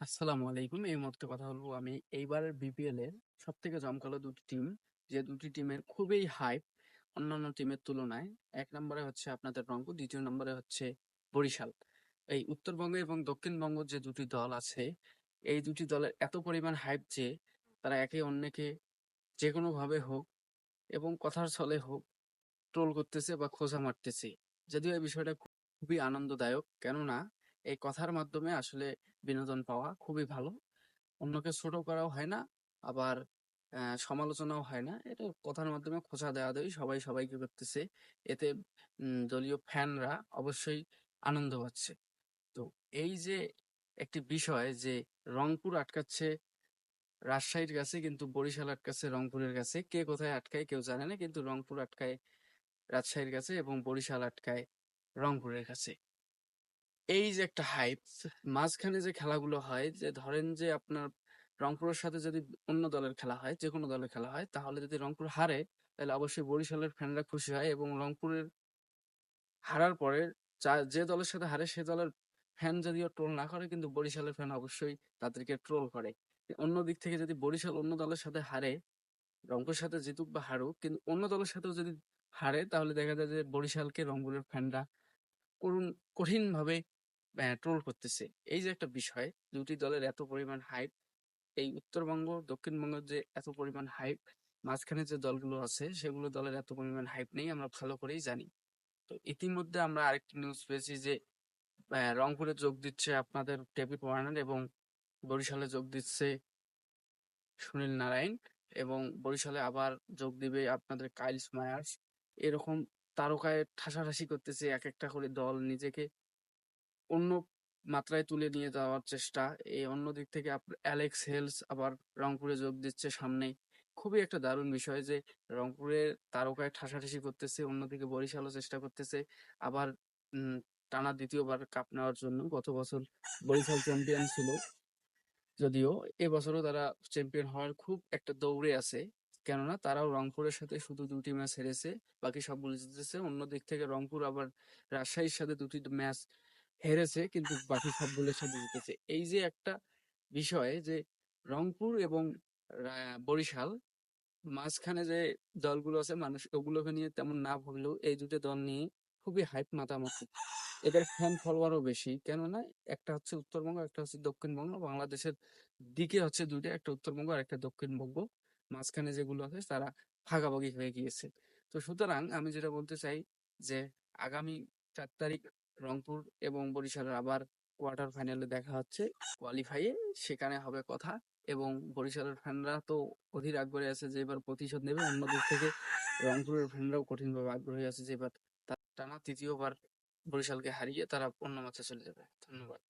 আসসালামু আলাইকুম। এই মুহূর্তে কথা বলবো আমি এইবারের বিপিএল এর সবথেকে জমকালো দুটি টিম, যে দুটি টিমের খুবই হাইপ অন্যান্য টিমের তুলনায়। এক নম্বরে হচ্ছে আপনাদের রংপুর, দ্বিতীয় নম্বরে হচ্ছে বরিশাল। এই উত্তরবঙ্গ এবং দক্ষিণবঙ্গ যে দুটি দল আছে, এই দুটি দলের এত পরিমাণ হাইপ যে তারা একে অন্যকে যে কোনো ভাবে হোক এবং কথার ছলে হোক ট্রোল করতেছে বা খোঁচা মারতেছে। যদিও এই বিষয়টা খুবই আনন্দদায়ক, কেননা এই কথার মাধ্যমে আসলে বিনোদন পাওয়া খুবই ভালো। অন্যকে ছোট করাও হয় না, আবার সমালোচনাও হয় না। এটা কথার মাধ্যমে খোঁচা দেওয়া-দেওয়ি সবাই সবাইকে করতেছে। এতে দলীয় ফ্যানরা অবশ্যই আনন্দ পাচ্ছে। তো এই যে একটি বিষয় যে রংপুর আটকাচ্ছে রাজশাহীর কাছে, কিন্তু বরিশাল আটকাচ্ছে রংপুরের কাছে। কে কোথায় আটকায় কেউ জানে না, কিন্তু রংপুর আটকায় রাজশাহীর কাছে এবং বরিশাল আটকায় রংপুরের কাছে। এই যে একটা হাইপ, মাঝখানে যে খেলাগুলো হয়, যে ধরেন যে আপনার রংপুরের সাথে যদি অন্য দলের খেলা হয়, যে কোনো দলের খেলা হয়, তাহলে যদি রংপুর হারে, তাহলে অবশ্যই বরিশালের ফ্যানরা খুশি হয় এবং রংপুরের হারার পরে যে দলের সাথে হারে সে দলের ফ্যান যদিও ট্রোল না করে, কিন্তু বরিশালের ফ্যান অবশ্যই তাদেরকে ট্রোল করে। অন্য দিক থেকে যদি বরিশাল অন্য দলের সাথে হারে, রংপুরের সাথে জিতুক বা হারুক, কিন্তু অন্য দলের সাথেও যদি হারে, তাহলে দেখা যায় যে বরিশালকে রংপুরের ফ্যানরা করুণ কঠিনভাবে ট্রোল করতেছে। এই যে একটা বিষয়, দুটি দলের এত পরিমাণ হাইপ, এই উত্তরবঙ্গ দক্ষিণবঙ্গের যে এত পরিমাণ হাইপ, মাঝখানে যে দলগুলো আছে সেগুলো দলের এত পরিমাণ হাইপ নেই, আমরা ভালো করেই জানি। তো ইতিমধ্যে আমরা আরেকটি নিউজ পেয়েছি যে রংপুরে যোগ দিচ্ছে আপনাদের ডেভিড ওয়ার্নার এবং বরিশালে যোগ দিচ্ছে সুনীল নারায়ণ, এবং বরিশালে আবার যোগ দিবে আপনাদের কাইলস মায়ার্স। এরকম তারকায় ঠাসাঠাসি করতেছে এক একটা করে দল, নিজেকে অন্য মাত্রায় তুলে নিয়ে যাওয়ার চেষ্টা। এই অন্য দিক থেকে অ্যালেক্স হেলস আবার রংপুরে যোগ দিচ্ছে সামনেই। খুবই একটা দারুণ বিষয় যে রংপুরের তারকায় ঠাসাঠাসি করতেছে, অন্যদিকে বরিশালও চেষ্টা করতেছে আবার উম টানা দ্বিতীয়বার কাপ নেওয়ার জন্য। গত বছর বরিশাল চ্যাম্পিয়ন ছিল, যদিও এবছরও তারা চ্যাম্পিয়ন হওয়ার খুব একটা দৌড়ে আছে, কেননা তারাও রংপুরের সাথে শুধু দুটি ম্যাচ হেরেছে, বাকি সবগুলো জিতেছে। অন্য দিক থেকে রংপুর আবার রাজশাহীর সাথে দুটি ম্যাচ হেরেছে, কিন্তু বাকি সবগুলোর সাথে জিতেছে। এই যে একটা বিষয় যে রংপুর এবং বরিশাল, মাঝখানে যে দলগুলো আছে, মানুষ ওগুলোকে নিয়ে তেমন না ভাবলেও এই দুটো দল নিয়ে খুবই হাইপ মাতামাতি। এদের ফ্যান ফলোয়ারও বেশি, কেননা একটা হচ্ছে উত্তরবঙ্গ, একটা হচ্ছে দক্ষিণবঙ্গ। বাংলাদেশের দিকে হচ্ছে দুইটা, একটা উত্তরবঙ্গ আর একটা দক্ষিণবঙ্গ। মাঝখানে যেগুলো আছে তারা ভাগাভাগি হয়ে গিয়েছে। তো সুতরাং আমি যেটা বলতে চাই যে আগামী 4 তারিখ রংপুর এবং বরিশালের আবার কোয়ার্টার ফাইনালে দেখা হচ্ছে, কোয়ালিফাইয়ে। সেখানে হবে কথা, এবং বরিশালের ফ্যানরা তো অধীর আগ্রহে আছে যে এবার প্রতিশোধ নেবে। অন্যদিক থেকে রংপুরের ফ্যানরাও কঠিনভাবে আগ্রহী আছে যে এবার টানা তৃতীয়বার বরিশালকে হারিয়ে তারা অন্য ম্যাচে চলে যাবে। ধন্যবাদ।